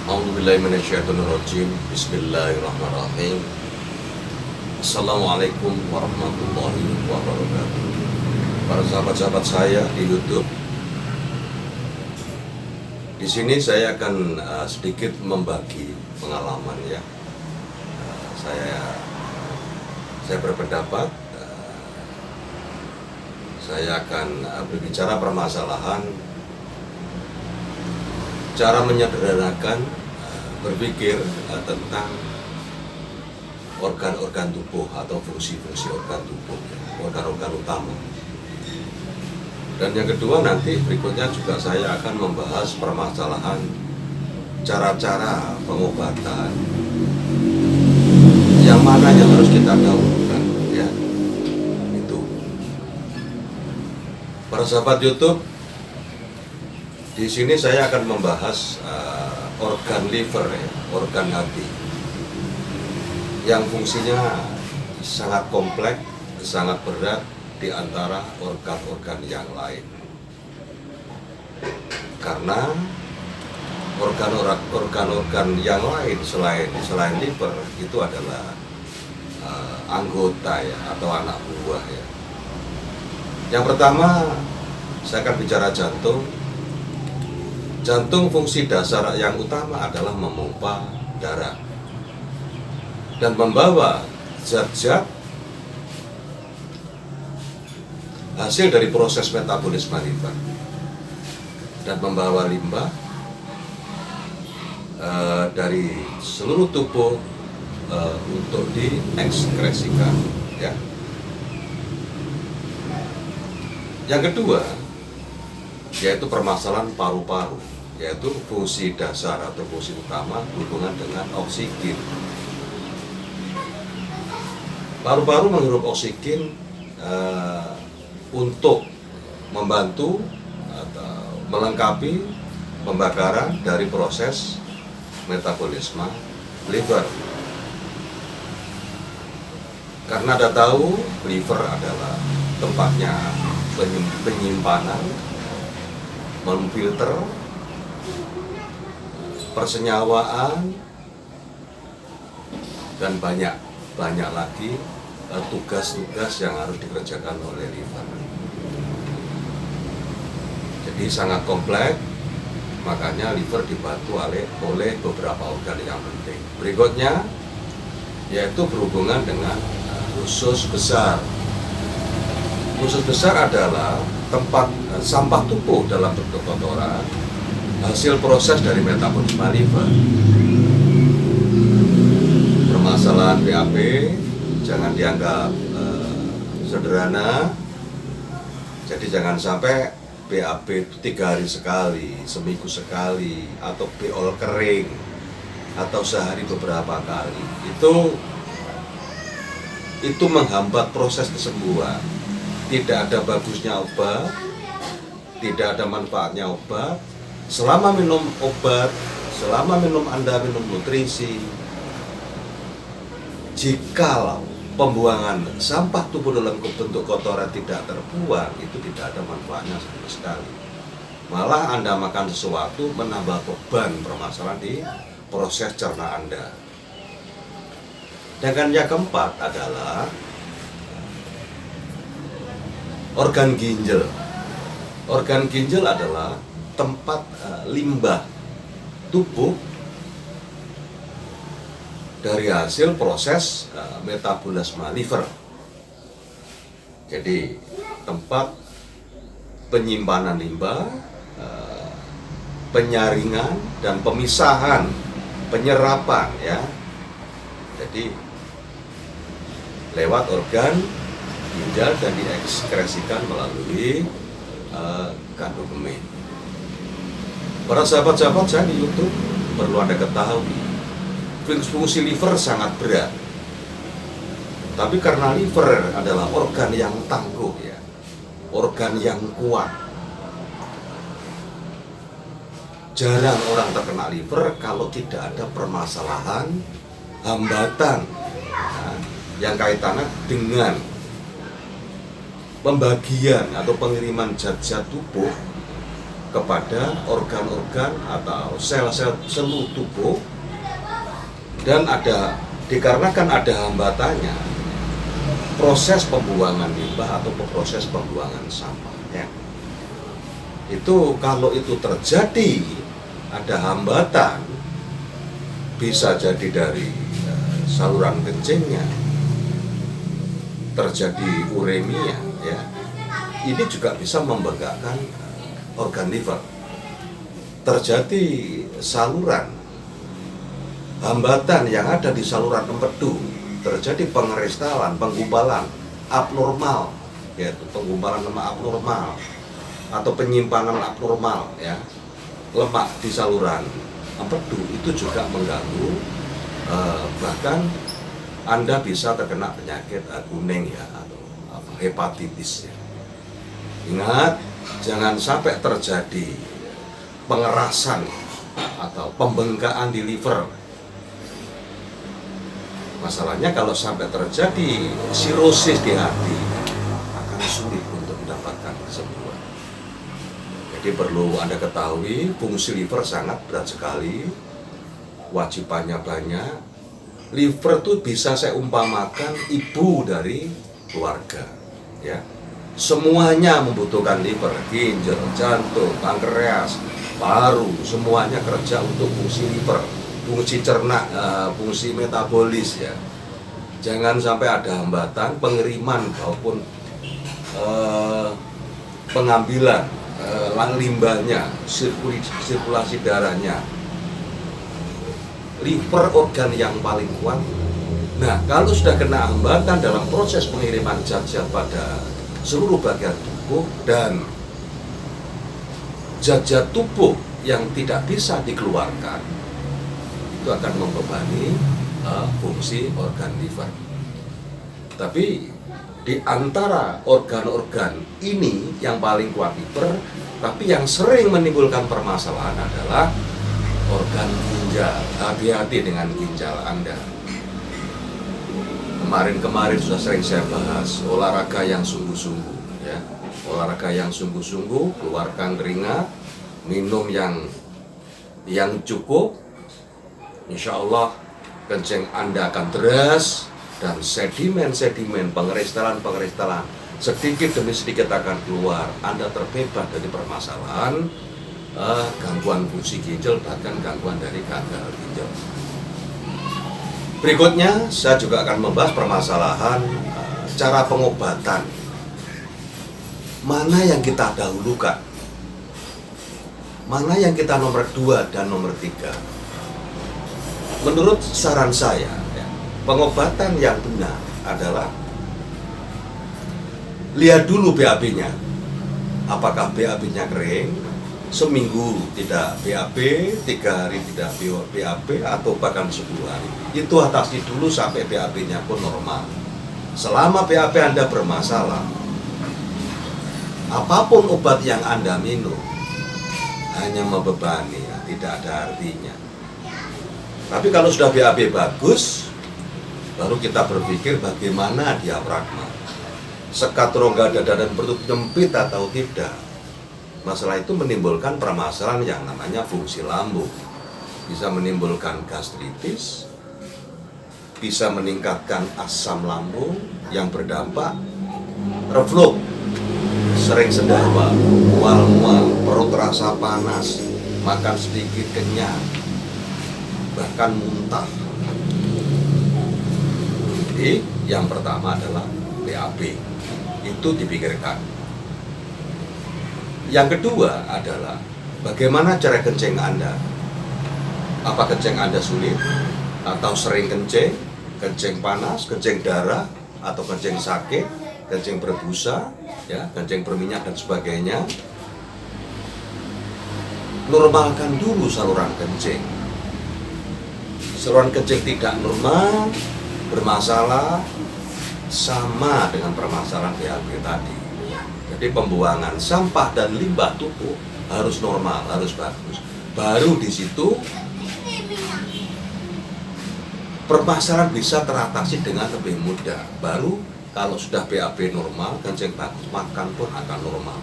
A'udzubillahiminasyaitonirrajim. Bismillahirrahmanirrahim. Assalamualaikum warahmatullahi wabarakatuh. Para sahabat-sahabat saya di YouTube, di sini saya akan sedikit membagi pengalaman ya. Saya berpendapat saya akan berbicara permasalahan cara menyederhanakan berpikir tentang organ-organ tubuh atau fungsi-fungsi organ tubuh, organ-organ utama. Dan yang kedua, nanti berikutnya juga saya akan membahas permasalahan cara-cara pengobatan yang mana yang harus kita dahulukan ya. Itu. Para sahabat YouTube, di sini saya akan membahas organ liver ya, organ hati yang fungsinya sangat kompleks, sangat berat di antara organ-organ yang lain. Karena organ-organ yang lain selain liver itu adalah anggota ya, atau anak buah ya. Yang pertama, saya akan bicara jantung. Jantung fungsi dasar yang utama adalah memompa darah dan membawa zat-zat hasil dari proses metabolisme liver dan membawa limbah dari seluruh tubuh untuk diekskresikan ya. Yang kedua, yaitu permasalahan paru-paru, yaitu fungsi dasar atau fungsi utama hubungan dengan oksigen. Paru-paru menghirup oksigen untuk membantu atau melengkapi pembakaran dari proses metabolisme liver. Karena Anda tahu, liver adalah tempatnya penyimpanan, memfilter, persenyawaan, dan banyak lagi tugas-tugas yang harus dikerjakan oleh liver. Jadi sangat kompleks, makanya liver dibantu oleh beberapa organ yang penting. Berikutnya yaitu berhubungan dengan usus besar. Usus besar adalah tempat sampah tubuh dalam bentuk kotoran, hasil proses dari metabolisme liver. Permasalahan BAP jangan dianggap sederhana. Jadi jangan sampai BAP itu 3 hari sekali, seminggu sekali, atau BOL kering, atau sehari beberapa kali. Itu menghambat proses kesembuhan. Tidak ada bagusnya obat, tidak ada manfaatnya obat. Selama minum obat, selama Anda minum nutrisi, jika pembuangan sampah tubuh dalam bentuk kotoran tidak terbuang, itu tidak ada manfaatnya sama sekali. Malah Anda makan sesuatu menambah beban permasalahan di proses cerna Anda. Dan yang keempat adalah organ ginjal. Organ ginjal adalah tempat limbah tubuh dari hasil proses metabolisme liver. Jadi tempat penyimpanan limbah, penyaringan dan pemisahan, penyerapan ya. Jadi lewat organ ginjal dan diekskresikan melalui kandung kemih. Para sahabat-sahabat saya di YouTube, perlu Anda ketahui, fungsi liver sangat berat. Tapi karena liver adalah organ yang tangguh ya, organ yang kuat. Jarang orang terkena liver kalau tidak ada permasalahan, hambatan yang kaitannya dengan pembagian atau pengiriman zat-zat tubuh kepada organ-organ atau sel-sel seluruh tubuh, dan dikarenakan ada hambatannya proses pembuangan limbah atau proses pembuangan sampahnya. Itu kalau itu terjadi ada hambatan, bisa jadi dari saluran kencingnya, terjadi uremia, ya. Ini juga bisa membengkakkan organ liver. Terjadi saluran hambatan yang ada di saluran empedu, terjadi pengeristalan, penggumpalan abnormal, yaitu penggumpalan lemak abnormal atau penyimpanan abnormal, ya, lemak di saluran empedu, itu juga mengganggu, bahkan Anda bisa terkena penyakit kuning, ya, atau hepatitis, ya. Ingat, jangan sampai terjadi pengerasan atau pembengkakan di liver. Masalahnya kalau sampai terjadi sirosis di hati, akan sulit untuk mendapatkan kesembuhan. Jadi perlu Anda ketahui, fungsi liver sangat berat sekali, wajibannya banyak. Liver itu bisa saya umpamakan ibu dari keluarga, ya. Semuanya membutuhkan liver, ginjal, jantung, pankreas, paru, semuanya kerja untuk fungsi liver, fungsi cerna, fungsi metabolis, ya. Jangan sampai ada hambatan pengiriman maupun pengambilan limbahnya, sirkulasi darahnya. Liver organ yang paling kuat. Nah, kalau sudah kena hambatan dalam proses pengiriman zat-zat pada seluruh bagian tubuh dan zat-zat tubuh yang tidak bisa dikeluarkan, itu akan membebani fungsi organ liver. Tapi di antara organ-organ ini yang paling kuat liver, tapi yang sering menimbulkan permasalahan adalah organ ginjal. Hati-hati dengan ginjal Anda. Kemarin sudah sering saya bahas olahraga yang sungguh-sungguh, ya. Olahraga yang sungguh-sungguh, keluarkan keringat, minum yang cukup, insya Allah kencing Anda akan deras, dan sedimen-sedimen, pengeristalan sedikit demi sedikit akan keluar. Anda terbebas dari permasalahan gangguan fungsi ginjal, bahkan gangguan dari gagal ginjal. Berikutnya saya juga akan membahas permasalahan cara pengobatan. Mana yang kita dahulukan? Mana yang kita nomor 2 dan nomor 3? Menurut saran saya, ya, pengobatan yang benar adalah lihat dulu BAB-nya. Apakah BAB-nya kering, seminggu tidak BAB, 3 hari tidak BAB, atau bahkan 10 hari. Itu atasi dulu sampai BAB-nya pun normal. Selama BAB Anda bermasalah, apapun obat yang Anda minum hanya membebani, ya, tidak ada artinya. Tapi kalau sudah BAB bagus, baru kita berpikir bagaimana diafragma, sekat rongga dada dan perut nyempit atau tidak. Masalah itu menimbulkan permasalahan yang namanya fungsi lambung. Bisa menimbulkan gastritis, bisa meningkatkan asam lambung yang berdampak reflux, sering sendawa, mual-mual, perut rasa panas, makan sedikit kenyang, bahkan muntah. Jadi yang pertama adalah BAB, itu dipikirkan. Yang kedua adalah bagaimana cara kencing Anda. Apa kencing Anda sulit atau sering kencing panas, kencing darah, atau kencing sakit, kencing berbusa, ya, kencing berminyak dan sebagainya. Normalkan dulu saluran kencing. Saluran kencing tidak normal, bermasalah, sama dengan permasalahan BAB tadi. Jadi pembuangan sampah dan limbah tubuh harus normal, harus bagus. Baru di situ permasalahan bisa teratasi dengan lebih mudah. Baru kalau sudah BAB normal, kencing bagus, makan pun akan normal.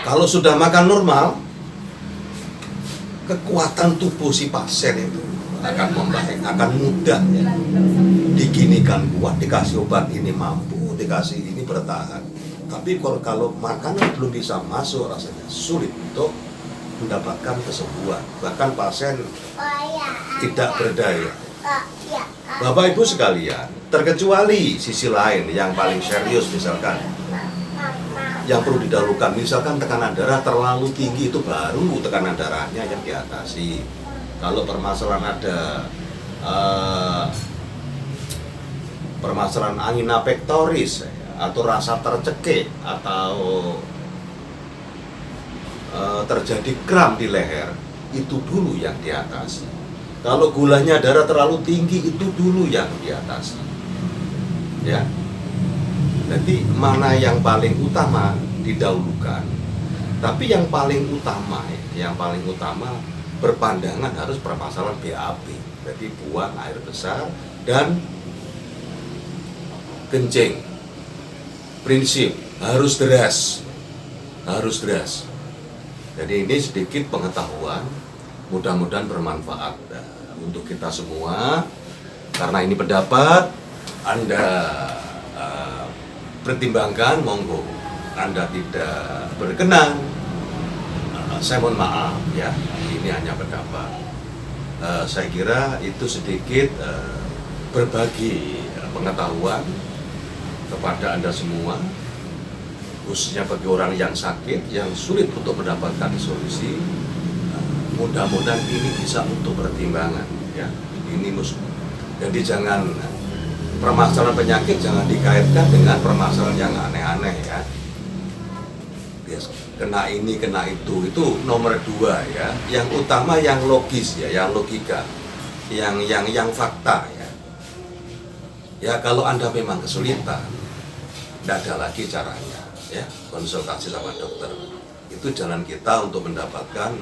Kalau sudah makan normal, kekuatan tubuh si pasien itu akan membaik, akan mudah ya. Diginikan kuat, dikasih obat ini mampu, dikasih ini bertahan. Tapi kalau makanan belum bisa masuk, rasanya sulit untuk mendapatkan kesembuhan. Bahkan pasien tidak berdaya. Bapak Ibu sekalian, terkecuali sisi lain yang paling serius misalkan, yang perlu didahulukan, misalkan tekanan darah terlalu tinggi, itu baru tekanan darahnya yang diatasi. Kalau permasalahan ada permasalahan angina pectoris atau rasa tercekik atau terjadi kram di leher, itu dulu yang diatasi. Kalau gulanya darah terlalu tinggi, itu dulu yang diatasi. Ya. Jadi mana yang paling utama didahulukan. Tapi yang paling utama berpandangan harus permasalahan BAB. Jadi buang air besar dan kencing. Prinsip harus deras. Jadi ini sedikit pengetahuan, mudah-mudahan bermanfaat untuk kita semua. Karena ini pendapat, Anda pertimbangkan, monggo. Anda tidak berkenan, saya mohon maaf ya, ini hanya pendapat. Saya kira itu sedikit berbagi pengetahuan kepada Anda semua, khususnya bagi orang yang sakit, yang sulit untuk mendapatkan solusi. Mudah-mudahan ini bisa untuk pertimbangan ya. Ini jadi jangan permasalahan penyakit jangan dikaitkan dengan permasalahan yang aneh-aneh ya. Kena ini, kena itu nomor 2 ya. Yang utama yang logis ya, yang logika, yang fakta ya. Ya kalau Anda memang kesulitan, tidak ada lagi caranya ya, konsultasi sama dokter. Itu jalan kita untuk mendapatkan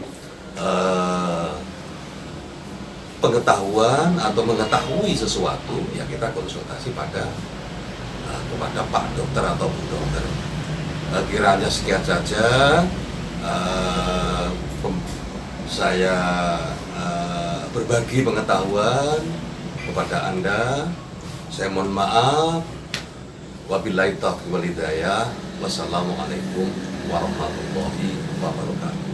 pengetahuan atau mengetahui sesuatu, ya kita konsultasi kepada Pak Dokter atau Bu Dokter. Kiranya sekian saja saya berbagi pengetahuan kepada Anda. Saya mohon maaf. Wabillahi taufiq wal hidayah. Wassalamualaikum warahmatullahi wabarakatuh.